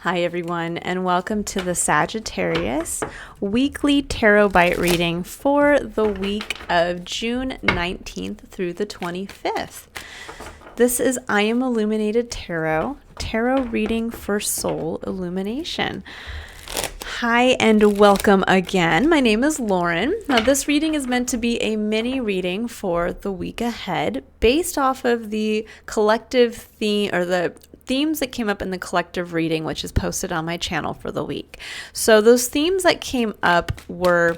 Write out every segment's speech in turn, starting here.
Hi everyone, and welcome to the Sagittarius Weekly Tarot Bite reading for the week of June 19th through the 25th. This is I Am Illuminated Tarot reading for soul illumination. Hi and welcome again. My name is Lauren. Now this reading is meant to be a mini reading for the week ahead based off of the collective theme or the themes that came up in the collective reading, which is posted on my channel for the week. So those themes that came up were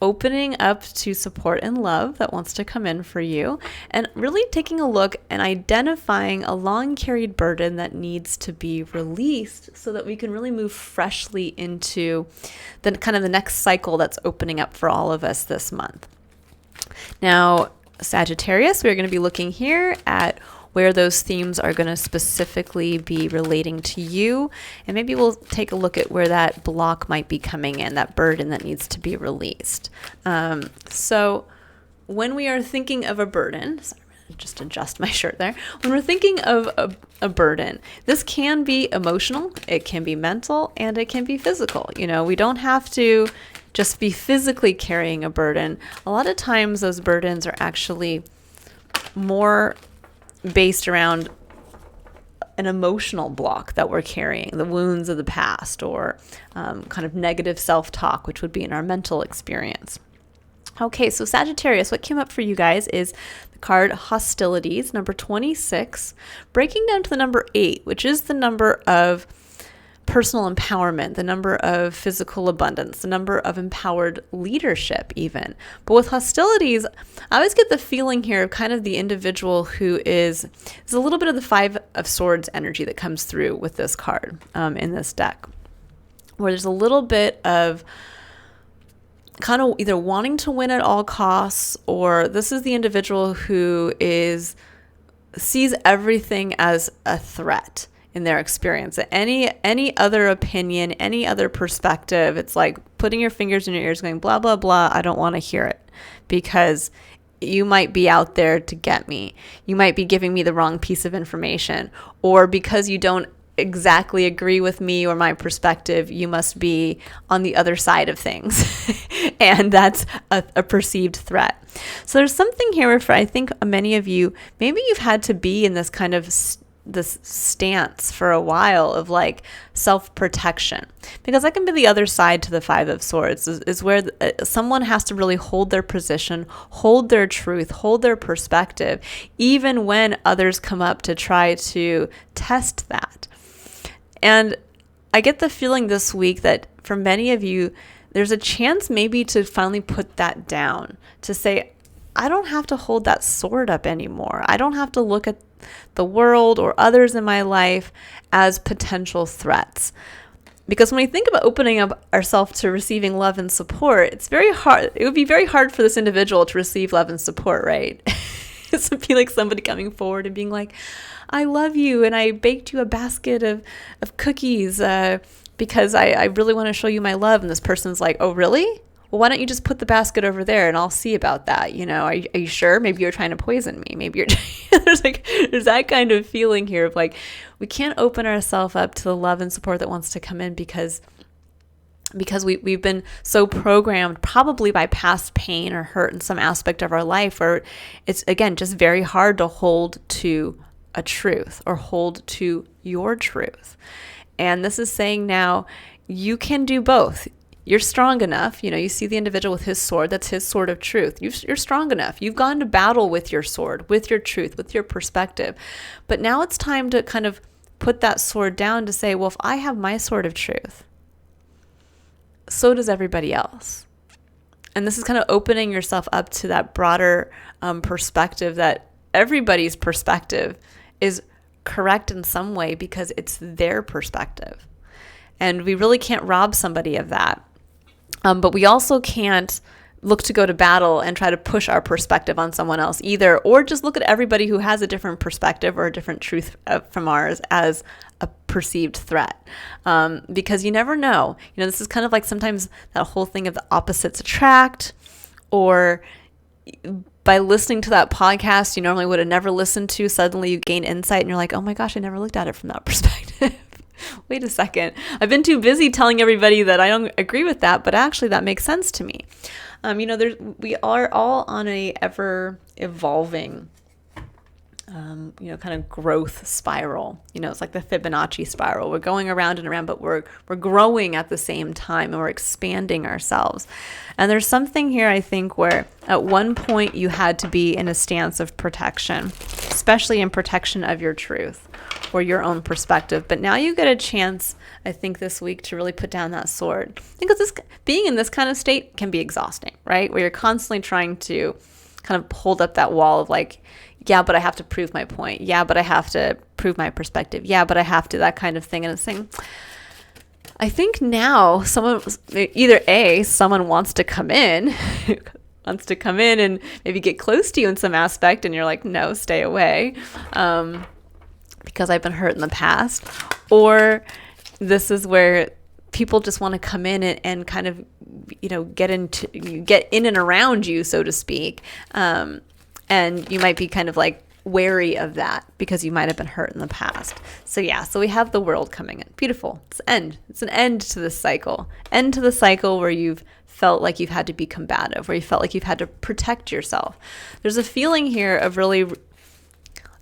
opening up to support and love that wants to come in for you, and really taking a look and identifying a long carried burden that needs to be released so that we can really move freshly into the kind of the next cycle that's opening up for all of us this month. Now, Sagittarius, we're going to be looking here at where those themes are going to specifically be relating to you. And maybe we'll take a look at where that block might be coming in, that burden that needs to be released. So when we are thinking of a burden, sorry, just adjust my shirt there. When we're thinking of a burden, this can be emotional, it can be mental, and it can be physical. You know, we don't have to just be physically carrying a burden. A lot of times those burdens are actually more based around an emotional block that we're carrying, the wounds of the past, or kind of negative self-talk, which would be in our mental experience. Okay, so Sagittarius, what came up for you guys is the card Hostilities, number 26, breaking down to the number 8, which is the number of personal empowerment, the number of physical abundance, the number of empowered leadership even. But with hostilities, I always get the feeling here of kind of the individual who is a little bit of the Five of Swords energy that comes through with this card in this deck, where there's a little bit of kind of either wanting to win at all costs, or this is the individual who sees everything as a threat in their experience. Any other opinion, any other perspective, it's like putting your fingers in your ears going, blah, blah, blah, I don't want to hear it, because you might be out there to get me. You might be giving me the wrong piece of information, or because you don't exactly agree with me or my perspective, you must be on the other side of things. And that's a perceived threat. So there's something here where I think many of you, maybe you've had to be in this kind of this stance for a while of like self-protection, because that can be the other side to the Five of Swords is where someone has to really hold their position, hold their truth, hold their perspective, even when others come up to try to test that. And I get the feeling this week that for many of you, there's a chance maybe to finally put that down, to say, I don't have to hold that sword up anymore. I don't have to look at the world or others in my life as potential threats. Because when we think about opening up ourselves to receiving love and support, it's very hard. It would be very hard for this individual to receive love and support, right? It would be like somebody coming forward and being like, I love you, and I baked you a basket of cookies because I really want to show you my love. And this person's like, oh, really? Well, why don't you just put the basket over there and I'll see about that? You know, are you sure? Maybe you're trying to poison me. Maybe you're there's that kind of feeling here of like, we can't open ourselves up to the love and support that wants to come in because we've been so programmed, probably by past pain or hurt in some aspect of our life, where it's, again, just very hard to hold to a truth or hold to your truth. And this is saying now you can do both. You're strong enough. You know, you see the individual with his sword. That's his sword of truth. You're strong enough. You've gone to battle with your sword, with your truth, with your perspective. But now it's time to kind of put that sword down to say, well, if I have my sword of truth, so does everybody else. And this is kind of opening yourself up to that broader perspective that everybody's perspective is correct in some way because it's their perspective. And we really can't rob somebody of that. But we also can't look to go to battle and try to push our perspective on someone else either, or just look at everybody who has a different perspective or a different truth from ours as a perceived threat. Because you never know. You know, this is kind of like sometimes that whole thing of the opposites attract, or by listening to that podcast you normally would have never listened to, suddenly you gain insight and you're like, oh my gosh, I never looked at it from that perspective. wait a second. I've been too busy telling everybody that I don't agree with that, but actually that makes sense to me. We are all on a ever evolving kind of growth spiral. It's like the Fibonacci spiral. We're going around and around, but we're growing at the same time, and we're expanding ourselves. And there's something here, I think, where at one point you had to be in a stance of protection, especially in protection of your truth or your own perspective. But now you get a chance, I think, this week to really put down that sword. Because being in this kind of state can be exhausting, right? Where you're constantly trying to kind of hold up that wall of like, yeah, but I have to prove my point. Yeah, but I have to prove my perspective. Yeah, but I have to, that kind of thing. And it's saying, I think now someone wants to come in, and maybe get close to you in some aspect, and you're like, no, stay away, because I've been hurt in the past. Or this is where people just want to come in and kind of, get in and around you, so to speak. And you might be kind of like wary of that because you might have been hurt in the past. So we have the world coming in. Beautiful. It's an end to this cycle. End to the cycle where you've felt like you've had to be combative, where you felt like you've had to protect yourself. There's a feeling here of really,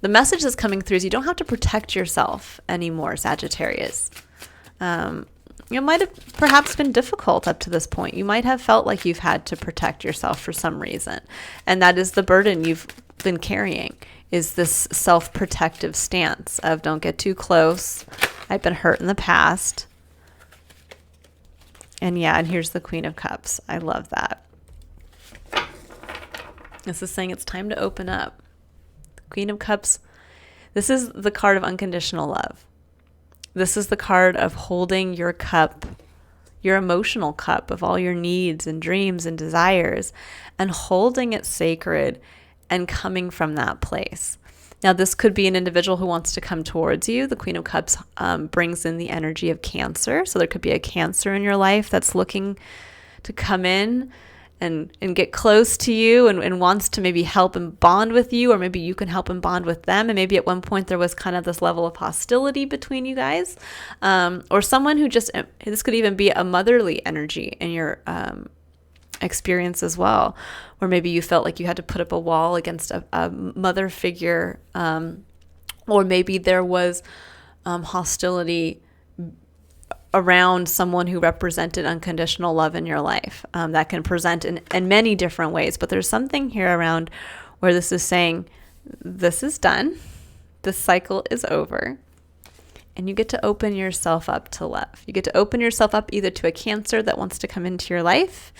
the message that's coming through is you don't have to protect yourself anymore, Sagittarius. It might have perhaps been difficult up to this point. You might have felt like you've had to protect yourself for some reason. And that is the burden you've been carrying, is this self-protective stance of don't get too close. I've been hurt in the past. And here's the Queen of Cups. I love that. This is saying it's time to open up. The Queen of Cups, this is the card of unconditional love. This is the card of holding your cup, your emotional cup of all your needs and dreams and desires, and holding it sacred and coming from that place. Now, this could be an individual who wants to come towards you. The Queen of Cups brings in the energy of Cancer. So there could be a Cancer in your life that's looking to come in and get close to you and wants to maybe help and bond with you, or maybe you can help and bond with them. And maybe at one point there was kind of this level of hostility between you guys, or someone who this could even be a motherly energy in your experience as well, where maybe you felt like you had to put up a wall against a mother figure, or maybe there was hostility around someone who represented unconditional love in your life. That can present in many different ways, but there's something here around where this is saying, this is done, this cycle is over, and you get to open yourself up to love. You get to open yourself up either to a Cancer that wants to come into your life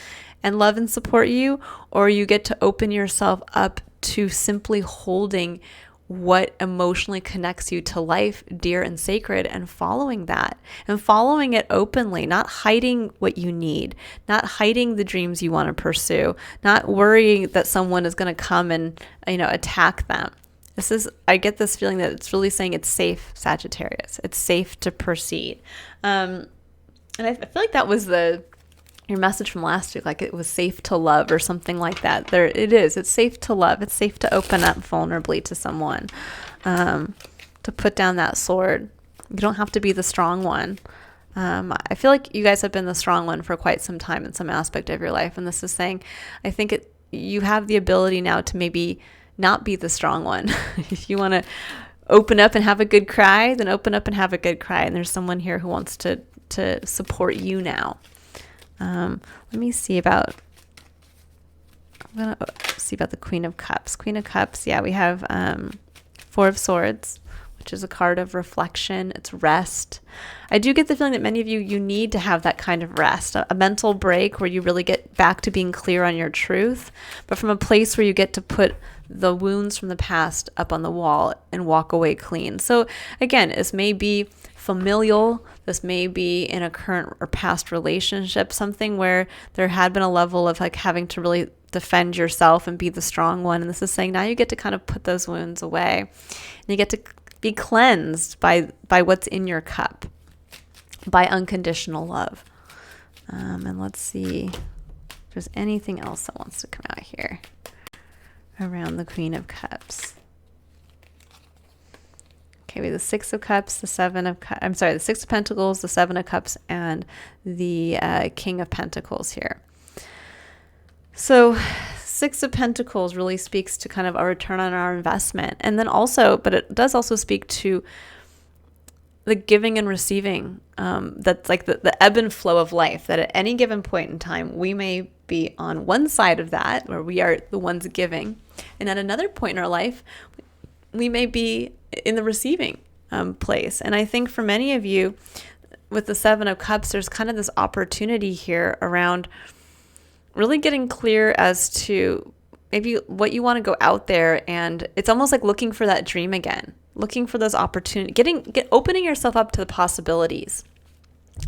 and love and support you, or you get to open yourself up to simply holding what emotionally connects you to life, dear and sacred, and following that, and following it openly, not hiding what you need, not hiding the dreams you want to pursue, not worrying that someone is going to come and, attack them. I get this feeling that it's really saying it's safe, Sagittarius. It's safe to proceed. And I feel like that was your message from last week, like it was safe to love or something like that. There it is. It's safe to love. It's safe to open up vulnerably to someone, to put down that sword. You don't have to be the strong one. I feel like you guys have been the strong one for quite some time in some aspect of your life. And this is saying, I think you have the ability now to maybe not be the strong one. If you want to open up and have a good cry, then open up and have a good cry. And there's someone here who wants to support you now. Let me see about, I'm going to see about the Queen of Cups. Queen of Cups, we have Four of Swords, which is a card of reflection. It's rest. I do get the feeling that many of you need to have that kind of rest, a mental break where you really get back to being clear on your truth, but from a place where you get to put the wounds from the past up on the wall and walk away clean. So again, this may be familial, this may be in a current or past relationship, something where there had been a level of like having to really defend yourself and be the strong one. And this is saying now you get to kind of put those wounds away and you get to be cleansed by what's in your cup, by unconditional love. And let's see if there's anything else that wants to come out here around the Queen of Cups. Okay, we have the Six of Cups, the the Six of Pentacles, the Seven of Cups, and the King of Pentacles here. So Six of Pentacles really speaks to kind of a return on our investment. And then also, but it does also speak to the giving and receiving. That's like the ebb and flow of life, that at any given point in time, we may be on one side of that, where we are the ones giving. And at another point in our life, we may be in the receiving place. And I think for many of you, with the Seven of Cups, there's kind of this opportunity here around really getting clear as to maybe what you want to go out there. And it's almost like looking for that dream again, looking for those opportunities, opening yourself up to the possibilities.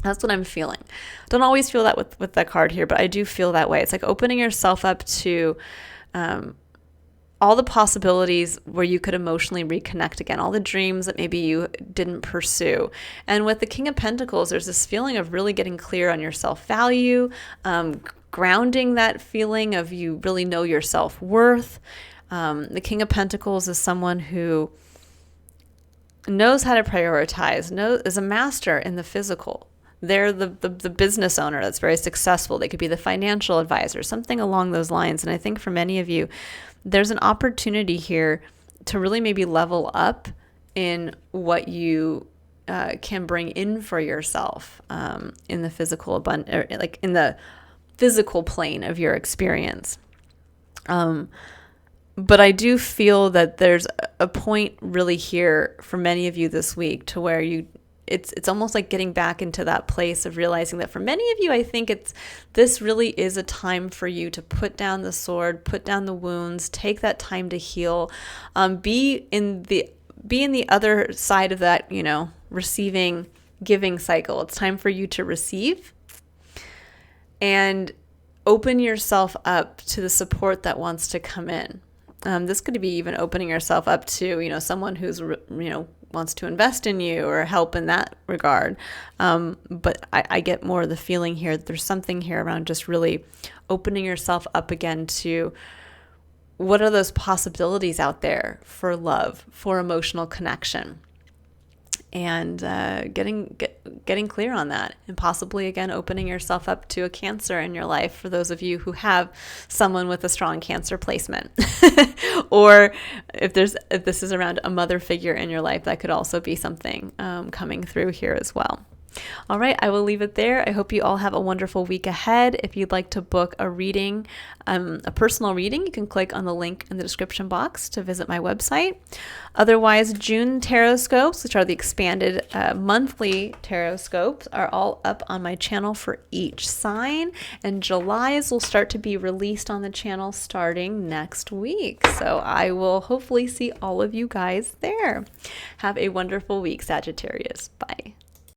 That's what I'm feeling. Don't always feel that with that card here, but I do feel that way. It's like opening yourself up to all the possibilities where you could emotionally reconnect again, all the dreams that maybe you didn't pursue. And with the King of Pentacles, there's this feeling of really getting clear on your self-value, grounding that feeling of you really know your self-worth. The King of Pentacles is someone who knows how to prioritize, is a master in the physical. They're the business owner that's very successful. They could be the financial advisor, something along those lines. And I think for many of you, there's an opportunity here to really maybe level up in what you can bring in for yourself in the physical like in the physical plane of your experience. But I do feel that there's a point really here for many of you this week to where it's almost like getting back into that place of realizing that for many of you, I think this really is a time for you to put down the sword, put down the wounds, take that time to heal, be in the other side of that, receiving, giving cycle. It's time for you to receive and open yourself up to the support that wants to come in. This could be even opening yourself up to, someone who's, wants to invest in you or help in that regard. But I get more of the feeling here that there's something here around just really opening yourself up again to what are those possibilities out there for love, for emotional connection, and getting clear on that, and possibly again opening yourself up to a Cancer in your life for those of you who have someone with a strong Cancer placement. Or if this is around a mother figure in your life, that could also be something coming through here as well. All right, I will leave it there. I hope you all have a wonderful week ahead. If you'd like to book a reading, a personal reading, you can click on the link in the description box to visit my website. Otherwise, June tarot scopes, which are the expanded monthly tarot scopes, are all up on my channel for each sign. And July's will start to be released on the channel starting next week. So I will hopefully see all of you guys there. Have a wonderful week, Sagittarius. Bye.